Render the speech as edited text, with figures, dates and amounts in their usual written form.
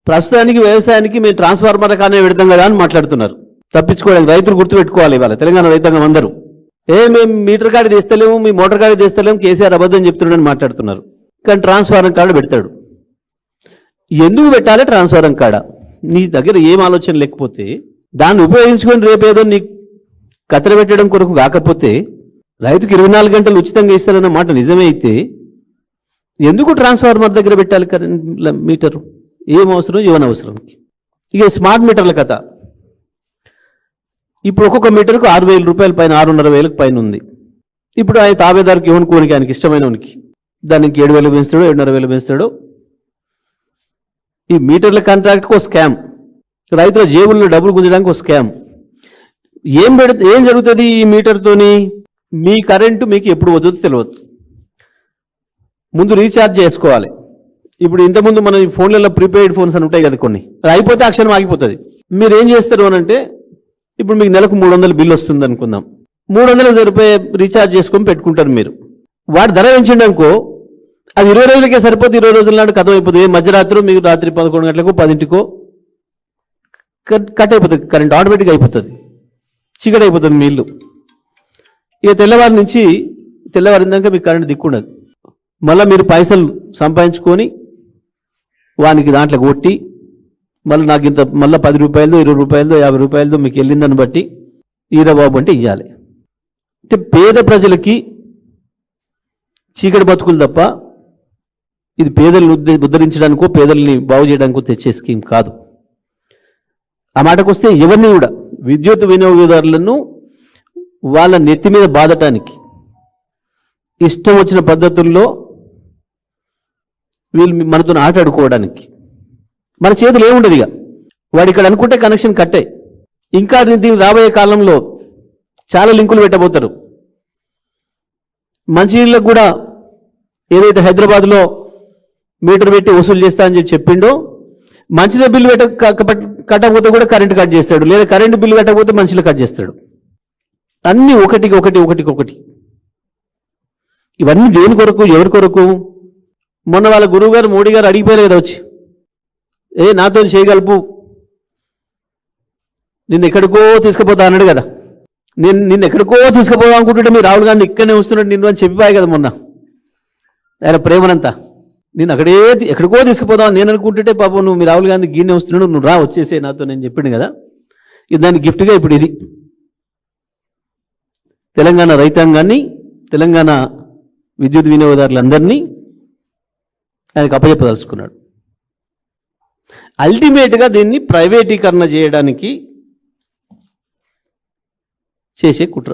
ప్రస్తుతానికి వ్యవసాయానికి మేము ట్రాన్స్ఫార్మర్ కానీ పెడతాం కదా అని మాట్లాడుతున్నారు. తప్పించుకోవడానికి రైతులు గుర్తుపెట్టుకోవాలి. ఇవాళ తెలంగాణ రైతాంగం అందరూ మేము మీటర్ కార్డు తీస్తలేము, మీ మోటార్ కార్డు తీస్తలేము, కేసీఆర్ అబద్ధం చెప్తున్నాడని మాట్లాడుతున్నారు. కానీ ట్రాన్స్ఫార్మర్ కార్డు పెడతాడు. ఎందుకు పెట్టాలి ట్రాన్స్ఫార్మర్ కార్డు? నీ దగ్గర ఏం ఆలోచన లేకపోతే దాన్ని ఉపయోగించుకొని రేపేదో నీ కత్తెర పెట్టడం కొరకు కాకపోతే రైతుకు 24 గంటలు ఉచితంగా ఇస్తారన్న మాట నిజమే అయితే ఎందుకు ట్రాన్స్ఫార్మర్ దగ్గర పెట్టాలి కరెంట్ మీటరు? ఏం అవసరం, ఏమనవసరానికి. ఇక స్మార్ట్ మీటర్ల కథ. ఇప్పుడు ఒక్కొక్క మీటర్కు 6,000 రూపాయల పైన, 6,500 పైన ఉంది. ఇప్పుడు ఆయన తాబేదారికి ఏమనుకోనికి, ఆయనకి ఇష్టమైనకి దానికి 7,000 పెంచుతాడో 7,500 పెంచుతాడో. ఈ మీటర్ల కాంట్రాక్ట్కి ఒక స్కామ్, రైతుల జేబుల్లో డబ్బులు గుంజడానికి ఒక స్కామ్. ఏం జరుగుతుంది ఈ మీటర్తోని? మీ కరెంటు మీకు ఎప్పుడు వద్దు తెలియదు. ముందు రీఛార్జ్ చేసుకోవాలి. ఇప్పుడు ఇంతకుముందు మన ఫోన్లలో ప్రీపెయిడ్ ఫోన్స్ అని ఉంటాయి కదా కొన్ని, అది అయిపోతే అక్షరం ఆగిపోతుంది. మీరు ఏం చేస్తారు అని అంటే, ఇప్పుడు మీకు నెలకు 300 బిల్ వస్తుంది అనుకుందాం. 300 రూపాయ రీఛార్జ్ చేసుకొని పెట్టుకుంటారు మీరు. వాడు ధర పెంచిండనుకో అది 20 రోజులకే సరిపోతే 20 రోజుల నాడు కథం అయిపోతుంది. మధ్యరాత్రి మీకు రాత్రి 11 గంటలకు 10ంటికో కట్ అయిపోతుంది, కరెంట్ ఆటోమేటిక్గా అయిపోతుంది, చీకటి అయిపోతుంది మీ ఇల్లు. ఇక తెల్లవారిందాక మీకు కరెంట్ దిక్కుండదు. మళ్ళీ మీరు పైసలు సంపాదించుకొని వానికి దాంట్లో కొట్టి మళ్ళీ నాకు ఇంత మళ్ళీ 10 రూపాయలదో 20 రూపాయలదో 50 రూపాయలదో మీకు వెళ్ళిందని బట్టి ఈరబాబు అంటే ఇవ్వాలి. అంటే పేద ప్రజలకి చీకటి బతుకులు తప్ప ఇది పేదలను ఉద్ధరించడానికో పేదల్ని బాగు చేయడానికో తెచ్చే స్కీమ్ కాదు. ఆ మాటకు వస్తే ఎవరిని కూడా విద్యుత్ వినియోగదారులను వాళ్ళ నెత్తి మీద బాధటానికి ఇష్టం వచ్చిన పద్ధతుల్లో వీళ్ళు మనతో ఆటాడుకోవడానికి మన చేతులు ఏముండదు. ఇక వాడు ఇక్కడ అనుకుంటే కనెక్షన్ కట్టే. ఇంకా దీనికి రాబోయే కాలంలో చాలా లింకులు పెట్టబోతారు. మంచినీళ్ళకు కూడా ఏదైతే హైదరాబాద్లో మీటర్ పెట్టి వసూలు చేస్తా అని చెప్పిండో, మంచినీళ్ళ బిల్లు కట్టకపోతే కూడా కరెంటు కట్ చేస్తాడు, లేదా కరెంటు బిల్లు కట్టకపోతే మంచినీళ్ళు కట్ చేస్తాడు. అన్నీ ఒకటి. ఇవన్నీ దేని కొరకు, ఎవరి కొరకు? మొన్న వాళ్ళ గురువు గారు మోడీ గారు అడిగిపోయారు కదా వచ్చి, నాతో చేయగలుపు, నిన్ను ఎక్కడికో తీసుకుపోతా అన్నాడు కదా. నిన్ను ఎక్కడికో తీసుకుపోదా అనుకుంటుంటే మీరు రాహుల్ గాంధీ ఇక్కడనే వస్తున్నాడు నిన్ను అని చెప్పిపోయాయి కదా మొన్న. ఆయన ప్రేమనంతా నేను ఎక్కడికో తీసుకుపోదాం నేను అనుకుంటుంటే పాపం నువ్వు మీ రాహుల్ గాంధీ గీనే వస్తున్నాడు, నువ్వు రా వచ్చేసే నాతో నేను చెప్పిండు కదా. ఇది దాని గిఫ్ట్గా ఇప్పుడు ఇది తెలంగాణ రైతాంగాన్ని, తెలంగాణ విద్యుత్ వినియోగదారులందరినీ ఆయనకు అప్పచెప్పదలుచుకున్నాడు. అల్టిమేట్గా దీన్ని ప్రైవేటీకరణ చేయడానికి చేసే కుట్ర.